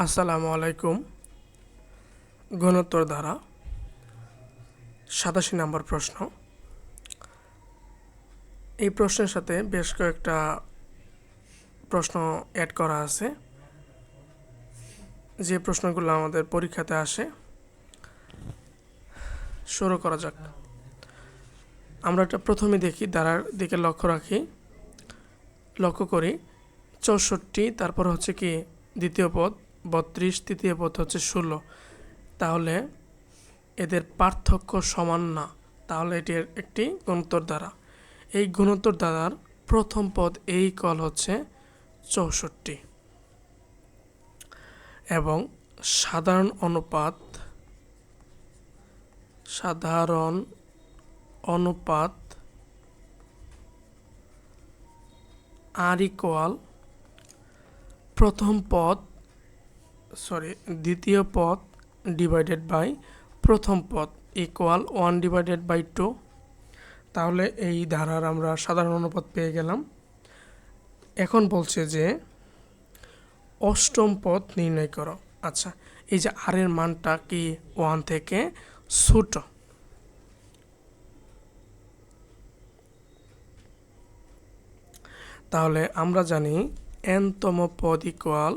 আসসালামু আলাইকুম। গুণোত্তর ধারা ৮৭ নম্বর প্রশ্ন। এই প্রশ্নের সাথে বেশ কয়েকটা প্রশ্ন অ্যাড করা আছে, যে প্রশ্নগুলো আমাদের পরীক্ষাতে আসে। শুরু করা যাক। আমরা এটা প্রথমে দেখি, ধারার দিকে লক্ষ্য করি ৬৪, তারপর হচ্ছে কি দ্বিতীয় পদ ৩২, তৃতীয় পদ হচ্ছে ১৬। তাহলে এদের পার্থক্য সমান না, তাহলে এটির একটি গুণোত্তর ধারা। এই গুণোত্তর ধারার প্রথম পদ এই কল হচ্ছে ৬৪ এবং সাধারণ অনুপাত আর ইকুয়াল দ্বিতীয় পদ ডিভাইডেড বাই প্রথম পদ ইকুয়াল 1/2। তাহলে এই ধারার আমরা সাধারণ অনুপাত পেয়ে গেলাম। এখন বলছে যে অষ্টম পদ নির্ণয় করো। আচ্ছা, এই যে আর এর মানটা কি 1 থেকে ছোট, তাহলে আমরা জানি n-তম পদ ইকুয়াল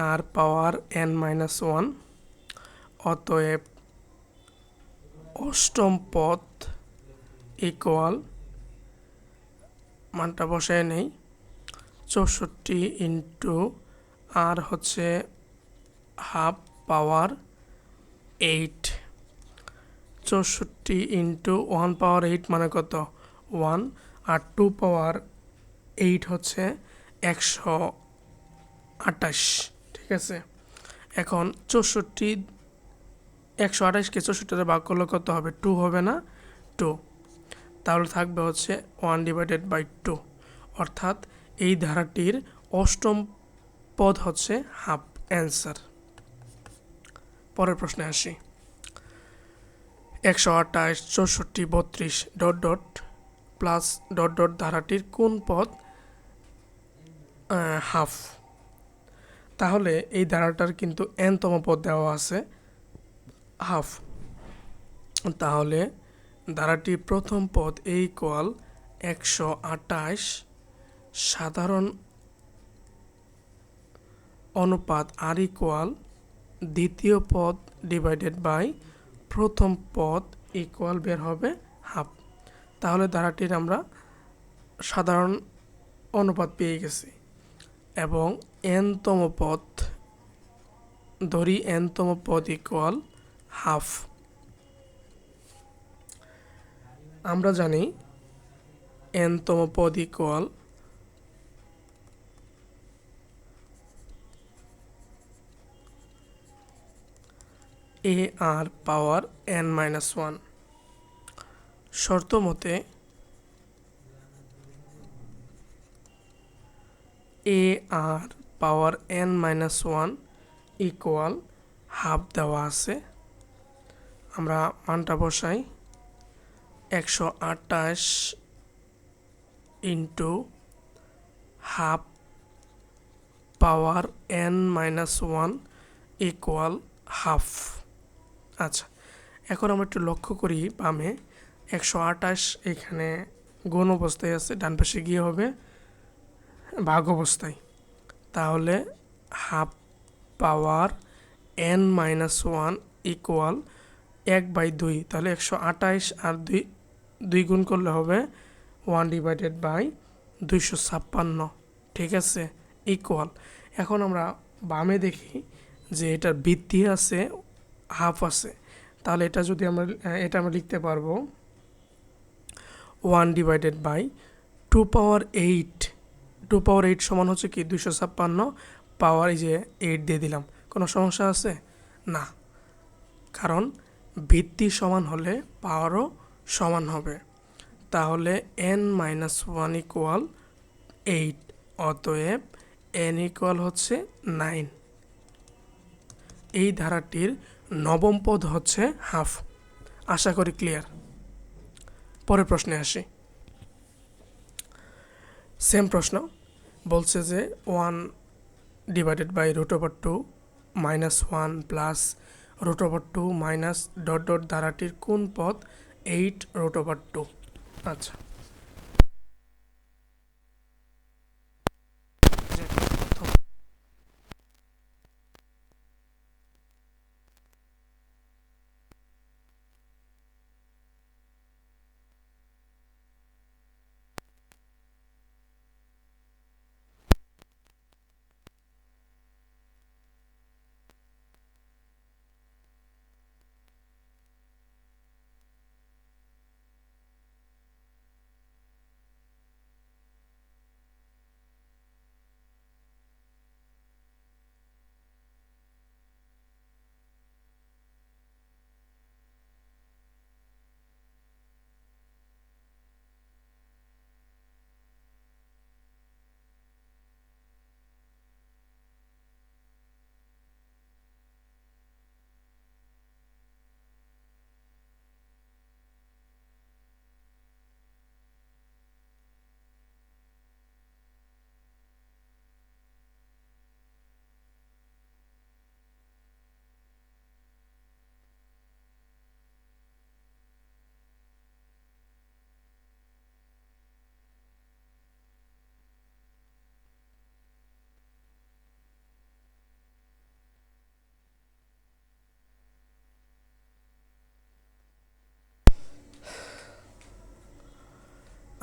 আর পাওয়ার n-1। অতএব অষ্টম পদ ইকুয়াল, মানটা বসায় নেই, ৬৪ ইন্টু আর হচ্ছে হাফ পাওয়ার 8। ৬৪ ইন্টু 1 পাওয়ার 8 মানে কত? 1। আর 2 পাওয়ার 8 হচ্ছে ১২৮। ঠিক আছে, এখন ১২৮কে ৬৪ ভাগ করলে কত হবে? 2 হবে না? 2। তাহলে থাকবে হচ্ছে 1/2, অর্থাৎ এই ধারাটির অষ্টম পদ হচ্ছে হাফ। অ্যান্সার। পরের প্রশ্নে আসি। ১২৮, ৬৪, ৩২ প্লাস ধারাটির কোন পদ হাফ? তাহলে এই ধারাটার কিন্তু n-তম পদ দেওয়া আছে হাফ। তাহলে ধারাটির প্রথম পদ ইকুয়াল ১২৮ সাধারণ অনুপাত আর ইকুয়াল দ্বিতীয় পদ ডিভাইডেড বাই প্রথম পদ ইকুয়াল বের হবে হাফ। তাহলে ধারাটির আমরা সাধারণ অনুপাত পেয়ে গেছি এবং n-তম পদ ধরি, n-তম পদ ইকুয়াল হাফ। আমরা জানি n-তম পদ ইকুয়াল আর পাওয়ার n-1। শর্ত মতে আর পাওয়ার n-1 ইকুয়াল হাফ দেওয়া আছে। আমরা মানটা বসাই, ১২৮ ইন্টু হাফ পাওয়ার n-1 ইকুয়াল হাফ। আচ্ছা, এখন আমরা একটু লক্ষ্য করি বামে ১২৮ এখানে গুণ অবস্থায় আছে, ডান পাশে গিয়ে হবে ভাগ অবস্থায়। তাহলে হাফ পাওয়ার n-1 ইকুয়াল 1/2। তাহলে ১২৮ আর 2 গুণ করলে হবে 1/256। ঠিক আছে, ইকুয়াল। এখন আমরা বামে দেখি যে এটার ভিত্তি আছে, হাফ আছে। তাহলে এটা আমরা লিখতে পারবো 1/2 পাওয়ার 8। 2 পাওয়ার 8 সমান হচ্ছে কি 256। পাওয়ার এই যে 8 দিয়ে দিলাম, কোনো সমস্যা আছে না, কারণ ভিত্তি সমান হলে পাওয়ারও সমান হবে। তাহলে n-1 ইকুয়াল 8, অতএব n ইকুয়াল হচ্ছে 9। এই ধারাটির নবম পদ হচ্ছে হাফ। আশা করি ক্লিয়ার। পরের প্রশ্নে আসি। সেম প্রশ্ন বলছে যে 1/√2 -1 প্লাস √2 মাইনাস ডট ডট ধারাটির কোন পদ 8√2। আচ্ছা,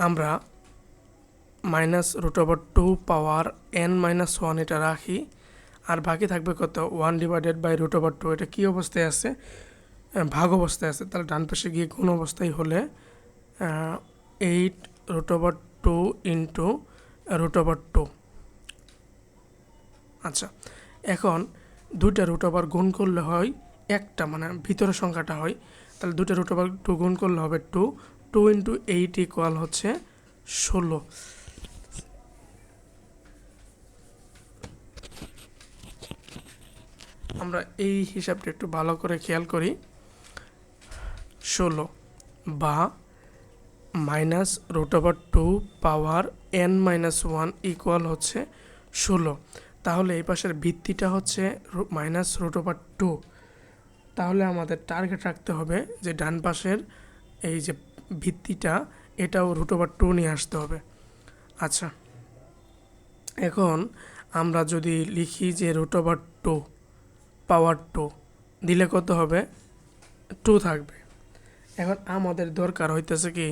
আমরা -√2 পাওয়ার n-1 এটা রাখি, আর বাকি থাকবে কত 1/√2। এটা কি অবস্থায় আছে? ভাগ অবস্থায় আছে, তাহলে ডান পাশে গিয়ে কোন অবস্থায় হলে 8√2 ইন্টু √2। আচ্ছা, এখন দুইটা √2 গুণ করলে হয় একটা, মানে ভিতরের সংখ্যাটা হয়, তাহলে দুইটা √2 গুণ করলে হবে 2। 2 ইন্টু 8 ইকুয়াল হচ্ছে 16। আমরা এই হিসাবটা একটু ভালো করে খেয়াল করি। 16 বা -√2 পাওয়ার n-1 ইকুয়াল হচ্ছে 16। তাহলে এই পাশের ভিত্তিটা হচ্ছে -√2। তাহলে আমাদের টার্গেট রাখতে হবে যে ডান পাশের এই যে ভিত্তিটা, এটাও √2 নিয়ে আসতে হবে। আচ্ছা, এখন আমরা যদি লিখি যে √2 পাওয়ার 2 দিলে কত হবে? 2 থাকবে। এখন আমাদের দরকার হইতেছে কি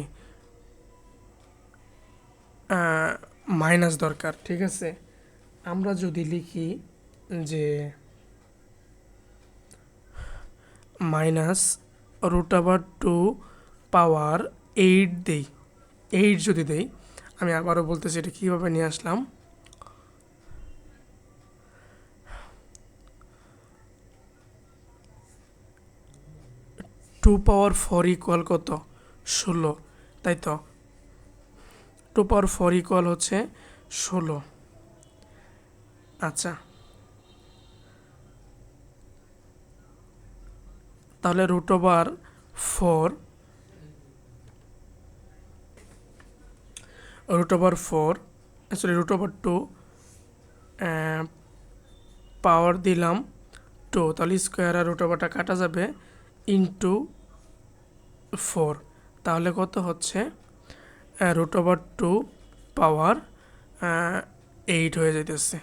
মাইনাস দরকার, ঠিক আছে? আমরা যদি লিখি যে -√2 পাওয়ার 8 দেই, 8 যদি দেই, আমি আবারও বলতেছি এটা কীভাবে নিয়ে আসলাম। 2 পাওয়ার 4 ইকুয়াল কত? 16, তাই তো? 2 পাওয়ার 4 ইকুয়াল হচ্ছে 16। আচ্ছা, তাহলে √4 √2 পাওয়ার দিলাম 2, তাহলে স্কোয়ার আর √টা কাটা যাবে, ইন্টু 4। তাহলে কত হচ্ছে? √2 পাওয়ার 8 হয়ে যাইতেছে।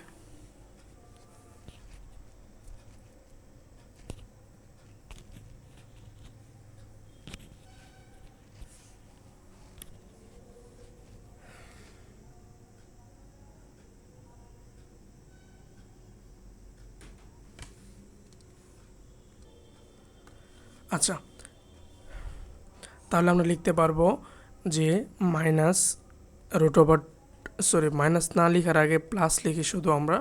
আচ্ছা, তাহলে আমরা লিখতে পারবো যে মাইনাস না লেখার আগে প্লাস লিখি শুধু আমরা,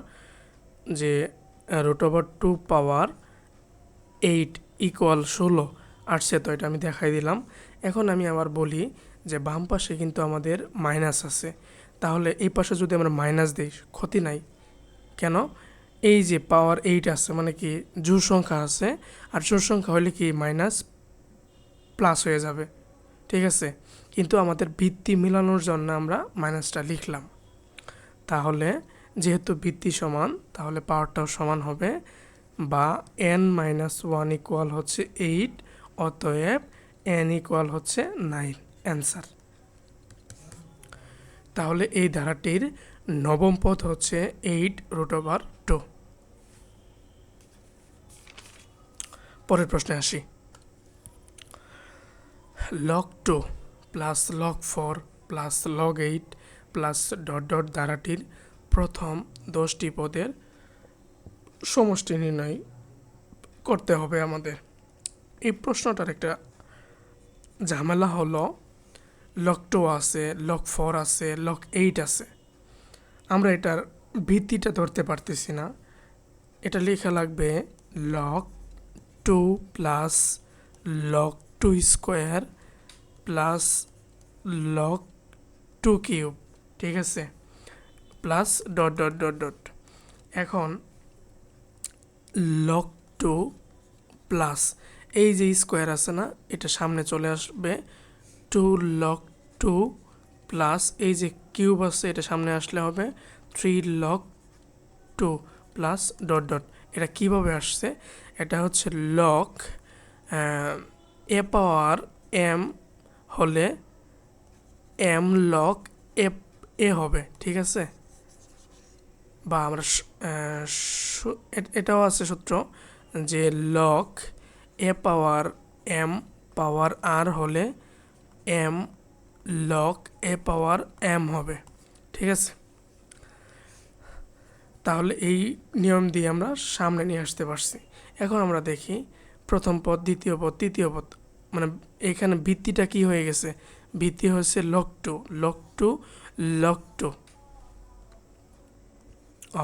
যে √2 পাওয়ার 8 ইকুয়াল 16 আসছে। তো এটা আমি দেখাই দিলাম। এখন আমি আবার বলি যে বাম পাশে কিন্তু আমাদের মাইনাস আছে, তাহলে এই পাশে যদি আমরা মাইনাস দিই ক্ষতি নাই। কেন? এই যে পাওয়ার 8 আছে, মানে কি জোড় সংখ্যা আছে, আর জোড় সংখ্যা হলে কি মাইনাস প্লাস হয়ে যাবে, ঠিক আছে? কিন্তু আমাদের ভিত্তি মিলানোর জন্য আমরা মাইনাসটা লিখলাম। তাহলে যেহেতু ভিত্তি সমান তাহলে পাওয়ারটাও সমান হবে, বা n-1 ইকুয়াল হচ্ছে 8, অতএব n ইকুয়াল হচ্ছে 9 অ্যান্সার। তাহলে এই ধারাটির নবম পদ হচ্ছে 8√2। পরের প্রশ্নে আসি। log2 plus log4 plus log8 plus dot dot ধারাটির প্রথম 10টি পদের সমষ্টি নির্ণয় করতে হবে আমাদের। এই প্রশ্নটার একটা ঝামেলা হলো log2 আছে, log4 আছে, log8 আছে, আমরা এটার ভিত্তিটা ধরতে পারতেছি না। এটা লেখা লাগবে log2 plus log2 square plus log2 cube, ঠিক আছে, plus dot dot dot dot. এখন log2 প্লাস এই যে স্কোয়ার আছে না, এটা সামনে চলে আসবে, 2 log2 প্লাস এই যে কিউব আছে এটা সামনে আসলে হবে 3 log2 প্লাস ডট ডট। এটা কিভাবে আসছে? এটা হচ্ছে log এ পাওয়ার m হলে m log এ হবে, ঠিক আছে, বা আমরা এটাও আছে সূত্র যে log এ পাওয়ার m পাওয়ার r হলে m log এ পাওয়ার m হবে, ঠিক আছে। তাহলে এই নিয়ম দিয়ে আমরা সামনে নিয়ে আসতে পারছি। এখন আমরা দেখি প্রথম পদ, দ্বিতীয় পদ, তৃতীয় পদ, মানে এখানে ভিত্তিটা কি হয়ে গেছে? ভিত্তি হচ্ছে log2 log2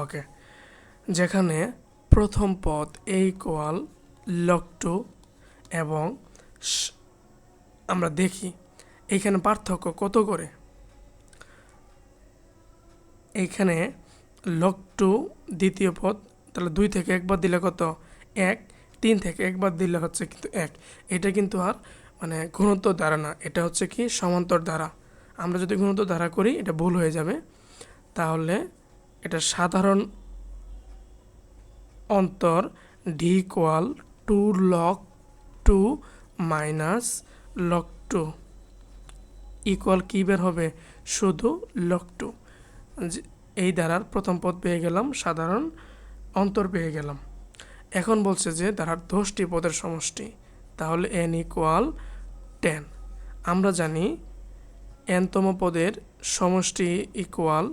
ওকে, যেখানে প্রথম পদ a ইকুয়াল log2 এবং আমরা দেখি এইখানে পার্থক্য কত করে। এইখানে log2 দ্বিতীয় পদ, তাহলে 2 থেকে একবার দিলে কত? 1, 3 থেকে একবার দিলে হচ্ছে কিন্তু 1। এটা কিন্তু আর মানে গুণোত্তর ধারা না, এটা হচ্ছে কি সমান্তর ধারা। আমরা যদি গুণোত্তর ধারা করি এটা ভুল হয়ে যাবে। তাহলে এটা সাধারণ অন্তর d equal 2 log2 minus log2 equal কী বের হবে? শুধু log2। এই ধারার প্রথম পদ পেয়ে গেলাম, সাধারণ অন্তর পেয়ে গেলাম। এখন বলছে যে ধারার 10টি পদের সমষ্টি, তাহলে n ইকুয়াল 10। আমরা জানি nতম পদের সমষ্টি equal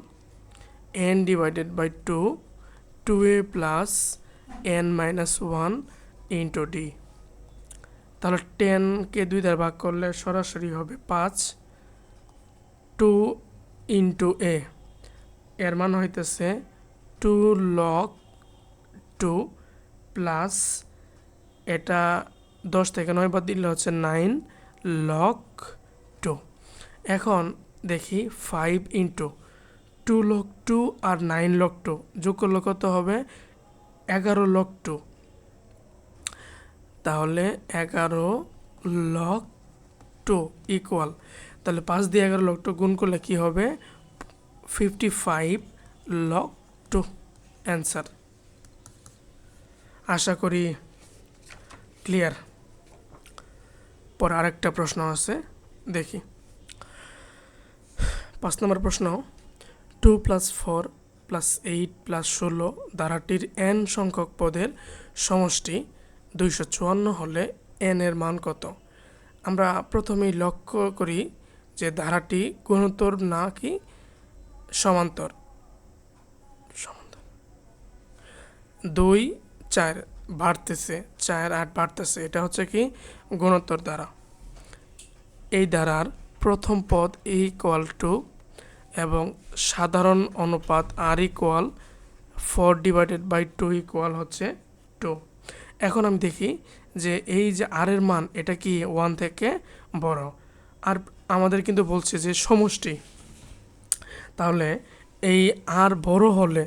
n divided by 2, 2a plus n minus 1 into d। তাহলে 10কে 2 দ্বারা ভাগ করলে সরাসরি হবে 5, 2 ইন্টু a, এর মান হইতেছে 2 log2 প্লাস এটা 10 থেকে 9 বাদ দিলে হচ্ছে 9 log2। এখন দেখি 5 ইন্টু 2 log2 আর 9 log2 যোগ করলে কত হবে? 11 log2। তাহলে 11 log2 ইকুয়াল, তাহলে 5 দিয়ে 11 log2 গুণ করলে কি হবে? 55 log2 অ্যান্সার। আশা করি ক্লিয়ার। পর আরেকটা প্রশ্ন আছে, দেখি 5 নম্বর প্রশ্ন। 2 + 4 + 8 + 16 ধারাটির n সংখ্যক পদের সমষ্টি 254 হলে n এর মান কত? আমরা প্রথমেই লক্ষ্য করি যে ধারাটি গুণোত্তর না কি সমান্তর। 2 4 বাড়তেছে, 4 8 বাড়তেছে, এটা হচ্ছে কি গুণোত্তর ধারা। এই ধারার প্রথম পদ a = এবং সাধারণ অনুপাত r ইকুয়াল 4/2 ইকুয়াল হচ্ছে 2। এখন আমি দেখি যে এই যে r এর মান এটা কি 1 থেকে বড়, আর আমাদের কিন্তু বলছে যে সমষ্টি, তাহলে এই r বড় হলে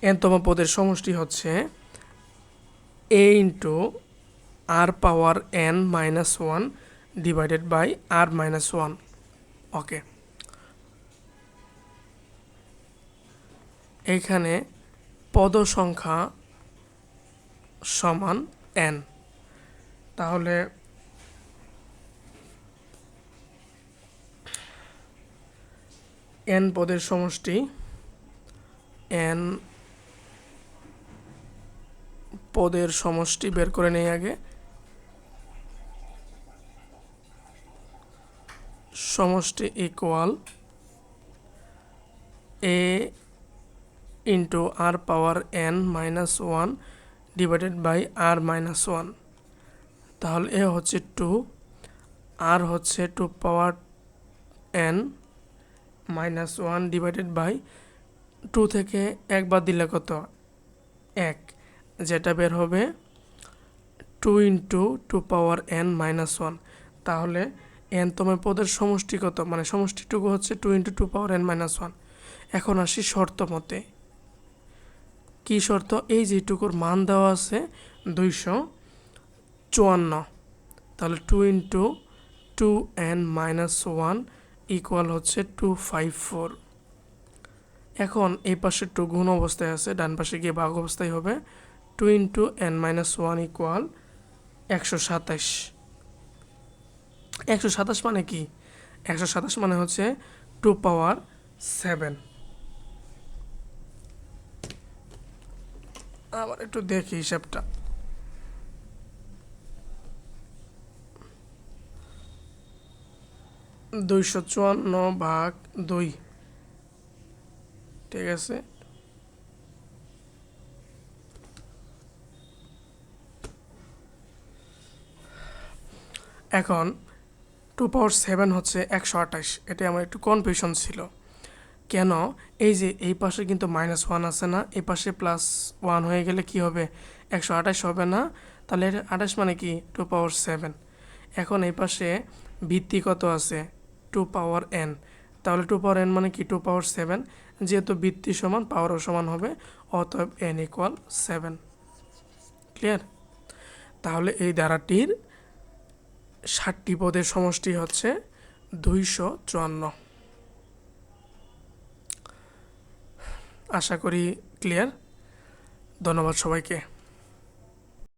nতম পদের সমষ্টি হচ্ছে a into r power n - 1 divided by r - 1। Okay, এইখানে পদ সংখ্যা সমান n, তাহলে n পদের সমষ্টি, n পদের সমষ্টি বের করে নেই আগে। সমষ্টি equal a into r power n minus one divided by r minus one. তাহলে এ হচ্ছে 2, আর হচ্ছে 2 power n minus one divided by 2 থেকে একবার দিলে কত, 1, যেটা বের হবে 2 into 2 power n minus one. তাহলে n তম পদের সমষ্টি কত, মানে সমষ্টিটুকু হচ্ছে 2 into 2 power n minus one. এখন আসি শর্ত মতে, কি শর্ত, এই যেটুকুর মান দেওয়া আছে 254, তাহলে 2 into 2n minus one equal হচ্ছে 254। এখন এই পাশে 2 গুণ অবস্থায় আছে, ডান পাশে গিয়ে ভাগ অবস্থায় হবে। 2 into n minus one equal 127। 127 মানে কি, 127 মানে হচ্ছে 2 পাওয়ার 7। আবার একটু দেখি হিসাবটা, দুইশো চুয়ান্ন ভাগ 2, ঠিক আছে। এখন 2 পাওয়ার 7 হচ্ছে 128, এটা আমার একটু কনফিউশন ছিল। কেন, এই যে এই পাশে কিন্তু মাইনাস ওয়ান আছে না, এই পাশে প্লাস ওয়ান হয়ে গেলে কি হবে, 128 হবে না। তাহলে 28 মানে কি 2 পাওয়ার 7। এখন এই পাশে ভিত্তি কত আছে, 2 পাওয়ার n, তাহলে 2 পাওয়ার n মানে কি 2 পাওয়ার 7। যেহেতু ভিত্তি সমান পাওয়ারও সমান হবে, অতএব n ইকুয়াল 7। ক্লিয়ার? তাহলে এই ধারাটির 60টি পদের সমষ্টি হচ্ছে 254। আশা করি ক্লিয়ার। ধন্যবাদ সবাইকে।